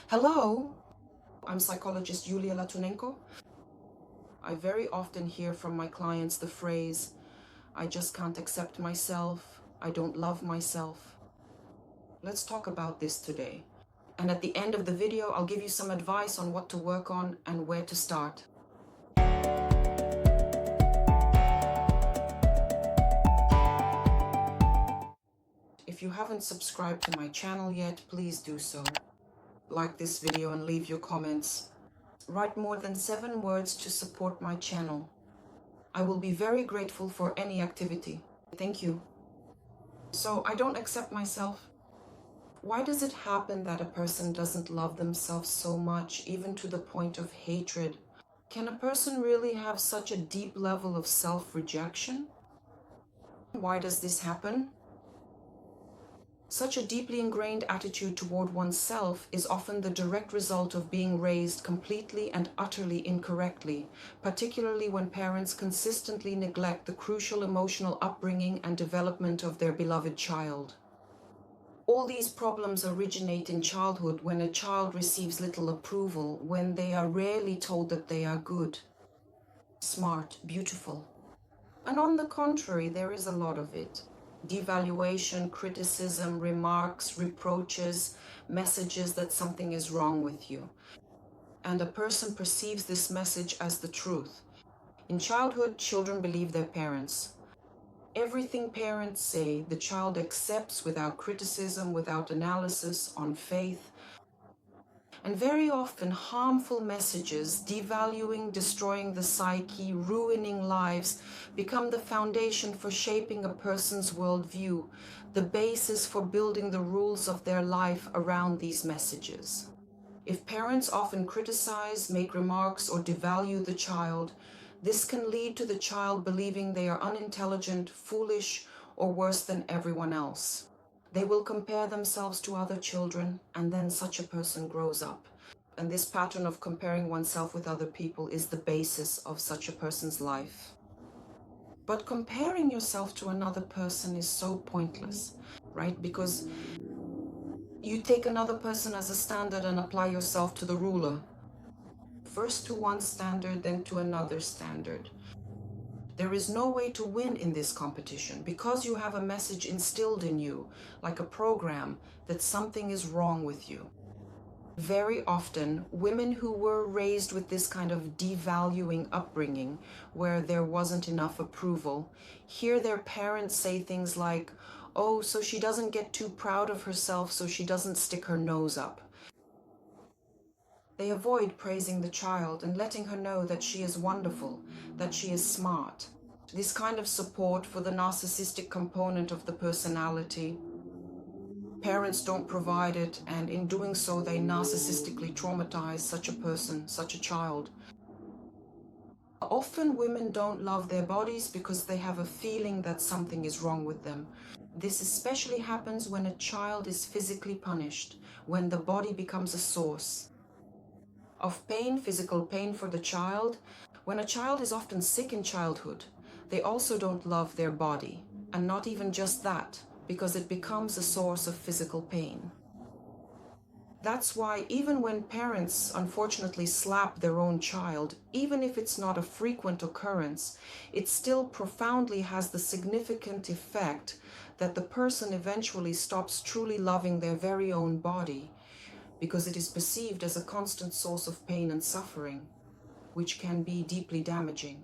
Hello, I'm psychologist Yulia Latunenko. I very often hear from my clients the phrase, I just can't accept myself, I don't love myself. Let's talk about this today. And at the end of the video, I'll give you some advice on what to work on and where to start. If you haven't subscribed to my channel yet, please do so. Like this video and leave your comments. Write more than 7 words to support my channel. I will be very grateful for any activity. Thank you. So I don't accept myself. Why does it happen that a person doesn't love themselves so much, even to the point of hatred? Can a person really have such a deep level of self-rejection? Why does this happen? Such a deeply ingrained attitude toward oneself is often the direct result of being raised completely and utterly incorrectly, particularly when parents consistently neglect the crucial emotional upbringing and development of their beloved child. All these problems originate in childhood when a child receives little approval, when they are rarely told that they are good, smart, beautiful. And on the contrary, there is a lot of it. Devaluation, criticism, remarks, reproaches, messages that something is wrong with you. And a person perceives this message as the truth. In childhood, children believe their parents. Everything parents say, the child accepts without criticism, without analysis, on faith. And very often, harmful messages, devaluing, destroying the psyche, ruining lives, become the foundation for shaping a person's worldview, the basis for building the rules of their life around these messages. If parents often criticize, make remarks, or devalue the child, this can lead to the child believing they are unintelligent, foolish, or worse than everyone else. They will compare themselves to other children, and then such a person grows up. And this pattern of comparing oneself with other people is the basis of such a person's life. But comparing yourself to another person is so pointless, right? Because you take another person as a standard and apply yourself to the ruler. First to one standard, then to another standard. There is no way to win in this competition because you have a message instilled in you, like a program, that something is wrong with you. Very often, women who were raised with this kind of devaluing upbringing, where there wasn't enough approval, hear their parents say things like, "Oh, so she doesn't get too proud of herself, so she doesn't stick her nose up." They avoid praising the child and letting her know that she is wonderful, that she is smart. This kind of support for the narcissistic component of the personality, parents don't provide it, and in doing so, they narcissistically traumatize such a person, such a child. Often women don't love their bodies because they have a feeling that something is wrong with them. This especially happens when a child is physically punished, when the body becomes a source of pain, physical pain for the child. When a child is often sick in childhood, they also don't love their body, and not even just that, because it becomes a source of physical pain. That's why even when parents unfortunately slap their own child, even if it's not a frequent occurrence, it still profoundly has the significant effect that the person eventually stops truly loving their very own body, because it is perceived as a constant source of pain and suffering, which can be deeply damaging.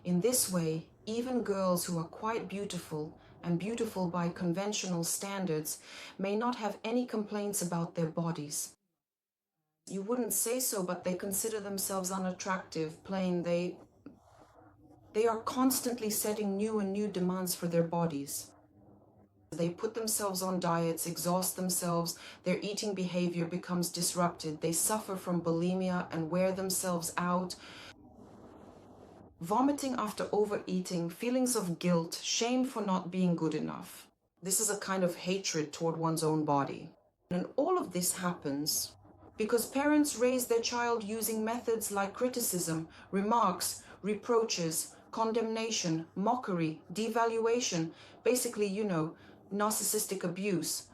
In this way, even girls who are quite beautiful and beautiful by conventional standards may not have any complaints about their bodies. You wouldn't say so, but they consider themselves unattractive, plain. They are constantly setting new and new demands for their bodies. They put themselves on diets, exhaust themselves, their eating behavior becomes disrupted, they suffer from bulimia and wear themselves out, vomiting after overeating, feelings of guilt, shame for not being good enough. This is a kind of hatred toward one's own body. And all of this happens because parents raise their child using methods like criticism, remarks, reproaches, condemnation, mockery, devaluation, basically, narcissistic abuse.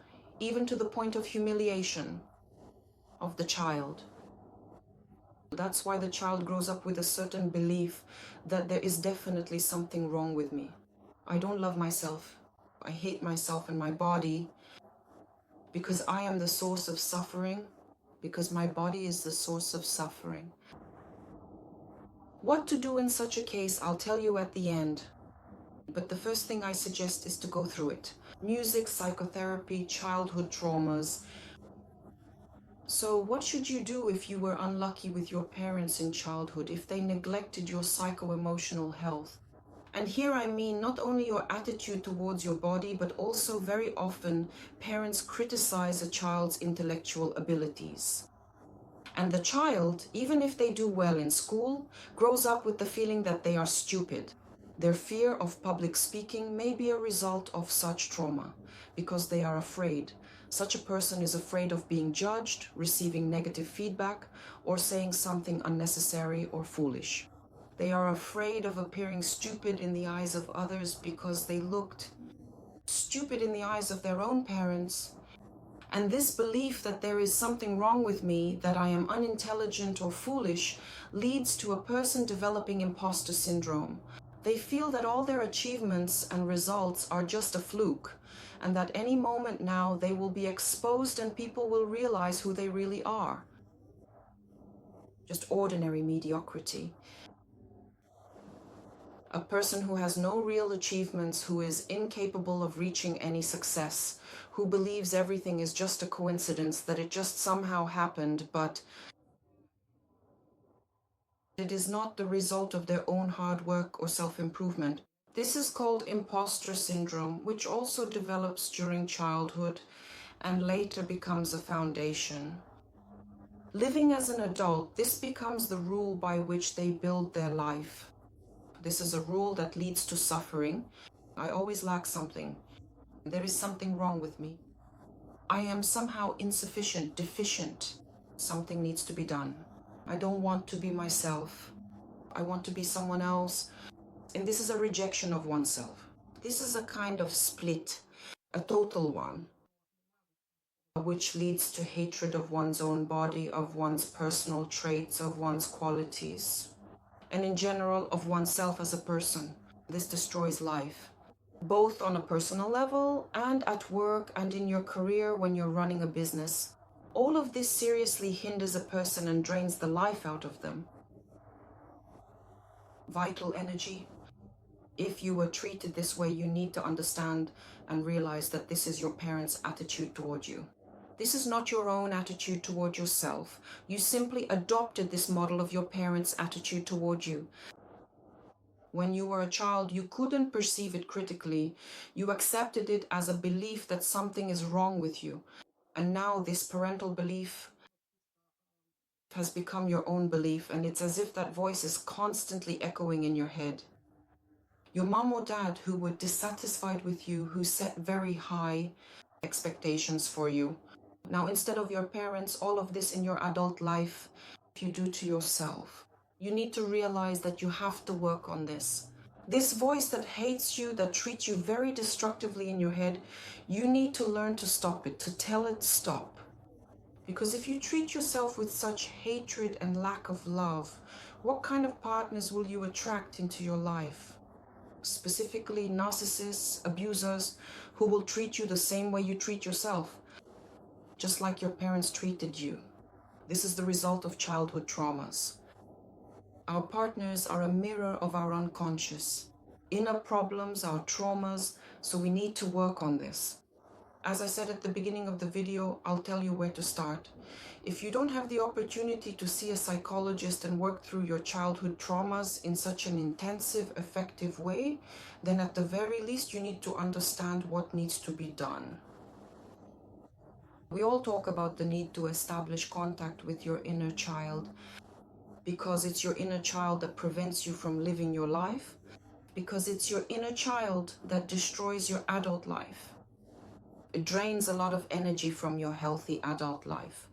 even to the point of humiliation of the child. That's why the child grows up with a certain belief that there is definitely something wrong with me. I don't love myself. I hate myself and my body because I am the source of suffering, because my body is the source of suffering. What to do in such a case, I'll tell you at the end. But the first thing I suggest is to go through it. Music, psychotherapy, childhood traumas. So what should you do if you were unlucky with your parents in childhood, if they neglected your psycho-emotional health? And here I mean not only your attitude towards your body, but also very often parents criticize a child's intellectual abilities. And the child, even if they do well in school, grows up with the feeling that they are stupid. Their fear of public speaking may be a result of such trauma, because they are afraid. Such a person is afraid of being judged, receiving negative feedback, or saying something unnecessary or foolish. They are afraid of appearing stupid in the eyes of others because they looked stupid in the eyes of their own parents. And this belief that there is something wrong with me, that I am unintelligent or foolish, leads to a person developing imposter syndrome. They feel that all their achievements and results are just a fluke, and that any moment now they will be exposed and people will realize who they really are. Just ordinary mediocrity. A person who has no real achievements, who is incapable of reaching any success, who believes everything is just a coincidence, that it just somehow happened, but it is not the result of their own hard work or self-improvement. This is called imposter syndrome, which also develops during childhood and later becomes a foundation. Living as an adult, this becomes the rule by which they build their life. This is a rule that leads to suffering. I always lack something. There is something wrong with me. I am somehow insufficient, deficient. Something needs to be done. I don't want to be myself. I want to be someone else. And this is a rejection of oneself. This is a kind of split, a total one, which leads to hatred of one's own body, of one's personal traits, of one's qualities, and in general of oneself as a person. This destroys life, both on a personal level and at work and in your career when you're running a business. All of this seriously hinders a person and drains the life out of them. Vital energy. If you were treated this way, you need to understand and realize that this is your parents' attitude toward you. This is not your own attitude toward yourself. You simply adopted this model of your parents' attitude toward you. When you were a child, you couldn't perceive it critically. You accepted it as a belief that something is wrong with you. And now this parental belief has become your own belief, and it's as if that voice is constantly echoing in your head. Your mom or dad who were dissatisfied with you, who set very high expectations for you. Now, instead of your parents, all of this in your adult life, you do to yourself. You need to realize that you have to work on this. This voice that hates you, that treats you very destructively in your head, you need to learn to stop it, to tell it stop. Because if you treat yourself with such hatred and lack of love, what kind of partners will you attract into your life? Specifically narcissists, abusers, who will treat you the same way you treat yourself, just like your parents treated you. This is the result of childhood traumas. Our partners are a mirror of our unconscious, inner problems, our traumas, so we need to work on this. As I said at the beginning of the video, I'll tell you where to start. If you don't have the opportunity to see a psychologist and work through your childhood traumas in such an intensive, effective way, then at the very least you need to understand what needs to be done. We all talk about the need to establish contact with your inner child, because it's your inner child that prevents you from living your life, because it's your inner child that destroys your adult life. It drains a lot of energy from your healthy adult life.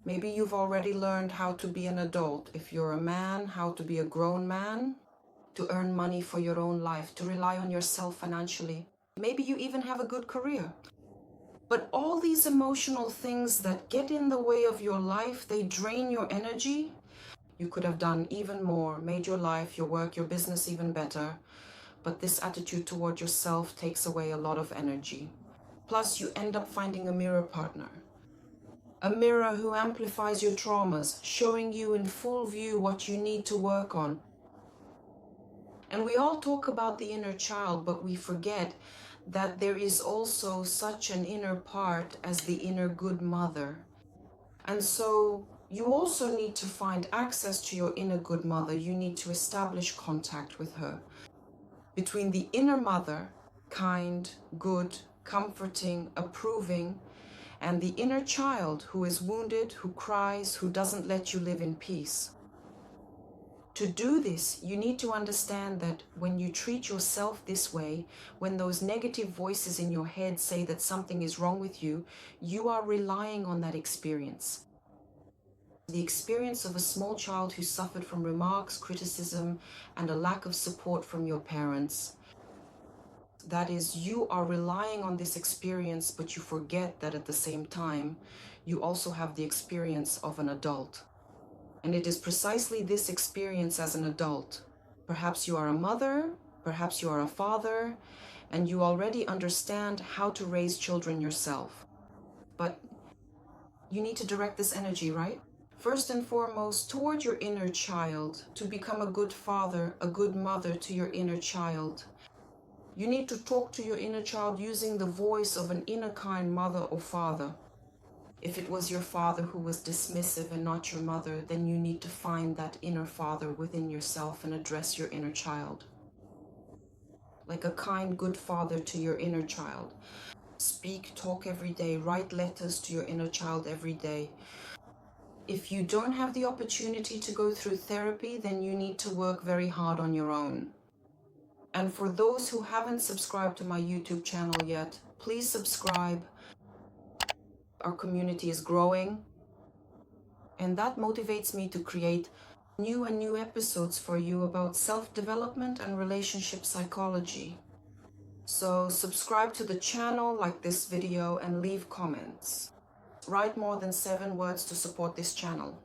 Maybe you've already learned how to be an adult. If you're a man, how to be a grown man, to earn money for your own life, to rely on yourself financially. Maybe you even have a good career. But all these emotional things that get in the way of your life, they drain your energy. You could have done even more, made your life, your work, your business even better. But this attitude toward yourself takes away a lot of energy. Plus, you end up finding a mirror partner. A mirror who amplifies your traumas, showing you in full view what you need to work on. And we all talk about the inner child, but we forget that there is also such an inner part as the inner good mother. And so you also need to find access to your inner good mother. You need to establish contact with her. Between the inner mother, kind, good, comforting, approving, and the inner child who is wounded, who cries, who doesn't let you live in peace. To do this, you need to understand that when you treat yourself this way, when those negative voices in your head say that something is wrong with you, you are relying on that experience. The experience of a small child who suffered from remarks, criticism, and a lack of support from your parents. That is, you are relying on this experience, but you forget that at the same time, you also have the experience of an adult. And it is precisely this experience as an adult. Perhaps you are a mother, perhaps you are a father, and you already understand how to raise children yourself. But you need to direct this energy, right? First and foremost, toward your inner child, to become a good father, a good mother to your inner child. You need to talk to your inner child using the voice of an inner kind mother or father. If it was your father who was dismissive and not your mother, then you need to find that inner father within yourself and address your inner child. Like a kind, good father to your inner child. Speak, talk every day, write letters to your inner child every day. If you don't have the opportunity to go through therapy, then you need to work very hard on your own. And for those who haven't subscribed to my YouTube channel yet, please subscribe. Our community is growing, and that motivates me to create new episodes for you about self-development and relationship psychology. So subscribe to the channel, like this video, and leave comments. Write more than 7 words to support this channel.